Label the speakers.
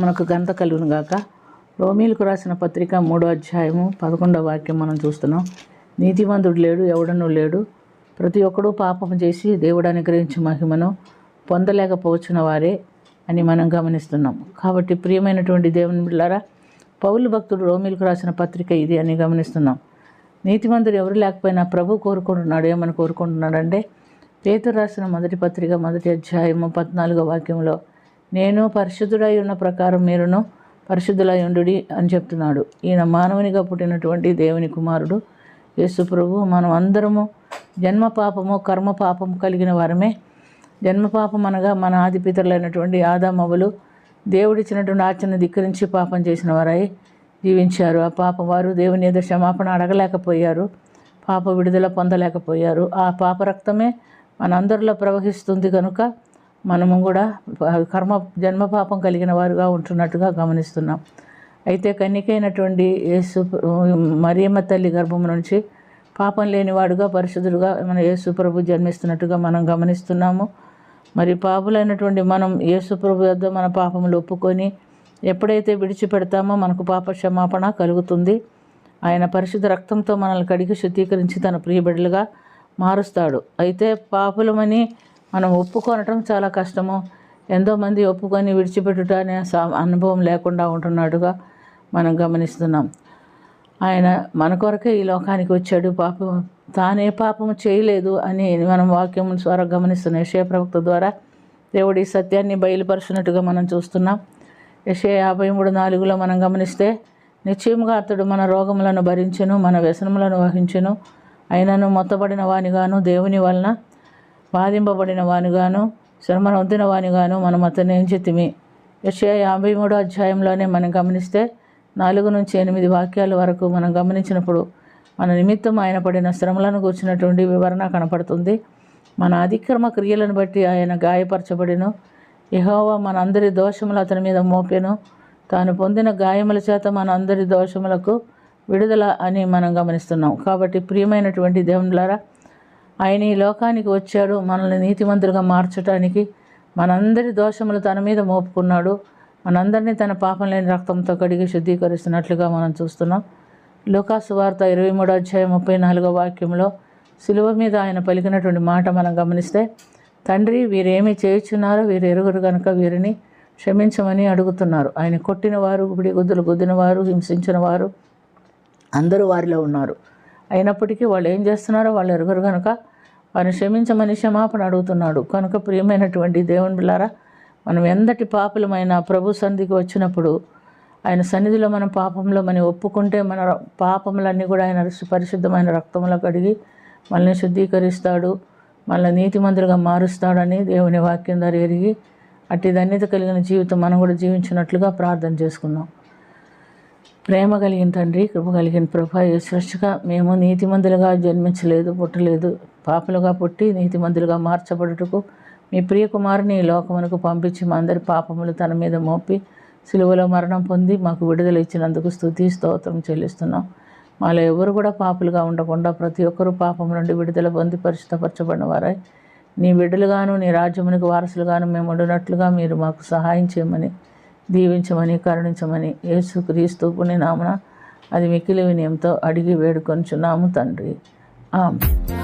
Speaker 1: మనకు ఘనత కలుగును గాక. రోమీలకు రాసిన పత్రిక 3వ అధ్యాయము 11వ వాక్యం మనం చూస్తున్నాం. నీతిమంతుడు లేడు, ఎవడనూ లేడు, ప్రతి ఒక్కడూ పాపం చేసి దేవుడు అనుగ్రహించి మహిమను పొందలేకపోవచ్చిన వారే అని మనం గమనిస్తున్నాం. కాబట్టి ప్రియమైనటువంటి దేవుని బిడ్డలారా, పౌలు భక్తుడు రోమీలకు రాసిన పత్రిక ఇది అని గమనిస్తున్నాం. నీతిమంతుడు ఎవరు లేకపోయినా ప్రభు కోరుకుంటున్నాడు. ఏమని కోరుకుంటున్నాడంటే, పేతురు రాసిన మొదటి పత్రిక 1వ అధ్యాయము 14వ వాక్యంలో, నేను పరిశుద్ధుడై ఉన్న ప్రకారం మీరును పరిశుద్ధులై ఉండుడి అని చెప్తున్నాడు. ఈయన మానవునిగా పుట్టినటువంటి దేవుని కుమారుడు యేసు ప్రభు. మనం అందరము జన్మ పాపము కర్మ పాపము కలిగిన వారమే. జన్మ పాపం అనగా మన ఆదిపితరులైనటువంటి ఆదామవ్వలు దేవుడిచ్చినటువంటి ఆజ్ఞను ధిక్కరించి పాపం చేసిన వారై జీవించారు. ఆ పాపం వారు దేవుని ఎదుట క్షమాపణ అడగలేకపోయారు, పాప విడుదల పొందలేకపోయారు. ఆ పాప రక్తమే మనందరిలో ప్రవహిస్తుంది కనుక మనము కూడా జన్మ పాపం కలిగిన వారుగా ఉంటున్నట్టుగా గమనిస్తున్నాం. అయితే కన్యకైనటువంటి యేసు మరియమ్మ తల్లి గర్భం నుంచి పాపం లేనివాడుగా పరిశుద్ధుడుగా మన యేసు ప్రభు జన్మిస్తున్నట్టుగా మనం గమనిస్తున్నాము. మరి పాపులైనటువంటి మనం యేసు ప్రభు వద్ద మన పాపములు ఒప్పుకొని ఎప్పుడైతే విడిచిపెడతామో మనకు పాప క్షమాపణ కలుగుతుంది. ఆయన పరిశుద్ధ రక్తంతో మనల్ని కడిగి శుద్ధీకరించి తన ప్రియబిడ్డలుగా మారుస్తాడు. అయితే పాపులమని మనం ఒప్పుకొనటం చాలా కష్టము. ఎంతోమంది ఒప్పుకొని విడిచిపెట్టుట అనే అనుభవం లేకుండా ఉంటున్నట్టుగా మనం గమనిస్తున్నాం. ఆయన మన కొరకే ఈ లోకానికి వచ్చాడు. తానే పాపము చేయలేదు అని మనం వాక్యం ద్వారా గమనిస్తున్నాం. యెషయా ప్రవక్త ద్వారా దేవుడి సత్యాన్ని బయలుపరుచినట్టుగా మనం చూస్తున్నాం. యెషయా 53:4 మనం గమనిస్తే, నిశ్చయముగా అతడు మన రోగములను భరించెను, మన వ్యసనములను వహించెను, అయినను మొత్తబడిన వానిగాను దేవుని వలన బాధింపబడిన వానిగాను శ్రమను వద్దిన వానిగాను మనం అతన్ని ఎంచితిమి. యెషయా 53వ అధ్యాయంలోనే మనం గమనిస్తే 4-8 వాక్యాల వరకు మనం గమనించినప్పుడు మన నిమిత్తం ఆయన పడిన శ్రమలను కూర్చున్నటువంటి వివరణ కనపడుతుంది. మన అతిక్రమ క్రియలను బట్టి ఆయన గాయపరచబడిను, యెహోవా మన అందరి దోషములు అతని మీద మోపెను, తాను పొందిన గాయముల చేత మన అందరి దోషములకు విడుదల అని మనం గమనిస్తున్నాం. కాబట్టి ప్రియమైనటువంటి దేవునిలారా, ఆయన ఈ లోకానికి వచ్చాడు మనల్ని నీతిమంతులుగా మార్చడానికి. మనందరి దోషములు తన మీద మోపుకున్నాడు. మనందరినీ తన పాపం లేని రక్తంతో కడిగి శుద్ధీకరిస్తున్నట్లుగా మనం చూస్తున్నాం. లూకాసు వార్త 23వ అధ్యాయం 34వ వాక్యంలో సిలువ మీద ఆయన పలికినటువంటి మాట మనం గమనిస్తే, తండ్రి వీరేమి చేయుచున్నారో వీరు ఎరుగురు కనుక వీరిని క్షమించమని అడుగుతున్నారు. ఆయన కొట్టిన వారు, గుడ్డిగుద్దులు గుద్దిన వారు, హింసించిన వారు అందరూ వారిలో ఉన్నారు. అయినప్పటికీ వాళ్ళు ఏం చేస్తున్నారో వాళ్ళు ఎరుగురు కనుక వారిని క్షమించమని క్షమాపణ అడుగుతున్నాడు. కనుక ప్రియమైనటువంటి దేవుని బిడ్డలారా, మనం ఎంతటి పాపులమైన ప్రభు సన్నిధికి వచ్చినప్పుడు ఆయన సన్నిధిలో మన పాపంలో మనం ఒప్పుకుంటే మన పాపములన్నీ కూడా ఆయన పరిశుద్ధమైన రక్తంలో కడిగి మనల్ని శుద్ధీకరిస్తాడు, మనల్ని నీతిమంతులుగా మారుస్తాడని దేవుని వాక్యం ద్వారా ఎరిగి అట్టి ధన్యత కలిగిన జీవితం మనం కూడా జీవించినట్లుగా ప్రార్థన చేసుకుందాం. ప్రేమ కలిగిన తండ్రి, కృప కలిగిన ప్రభా, సృష్టిగా మేము నీతిమంతులుగా జన్మించలేదు, పుట్టలేదు, పాపలుగా పుట్టి నీతిమంతులుగా మార్చబడుటకు మీ ప్రియ కుమారుని ఈ లోకమునకు పంపించి మా అందరి పాపములు తన మీద మోపి సిలువలో మరణం పొంది మాకు విడుదల ఇచ్చినందుకు స్తుతి స్తోత్రం చెల్లిస్తున్నాం. మాలో ఎవరు కూడా పాపులుగా ఉండకుండా ప్రతి ఒక్కరూ పాపం నుండి విడుదల పొంది పరిశుద్ధపరచబడిన వారై నీ బిడ్డలుగాను నీ రాజ్యమునికి వారసులుగాను మేము ఉండినట్లుగా మీరు మాకు సహాయం చేయమని, దీవించమని, కరుణించమని యేసుక్రీస్తు పుణ్య నామమున అది మిక్కిలి వినయంతో అడిగి వేడుకొనుచున్నాము తండ్రి. ఆమేన్.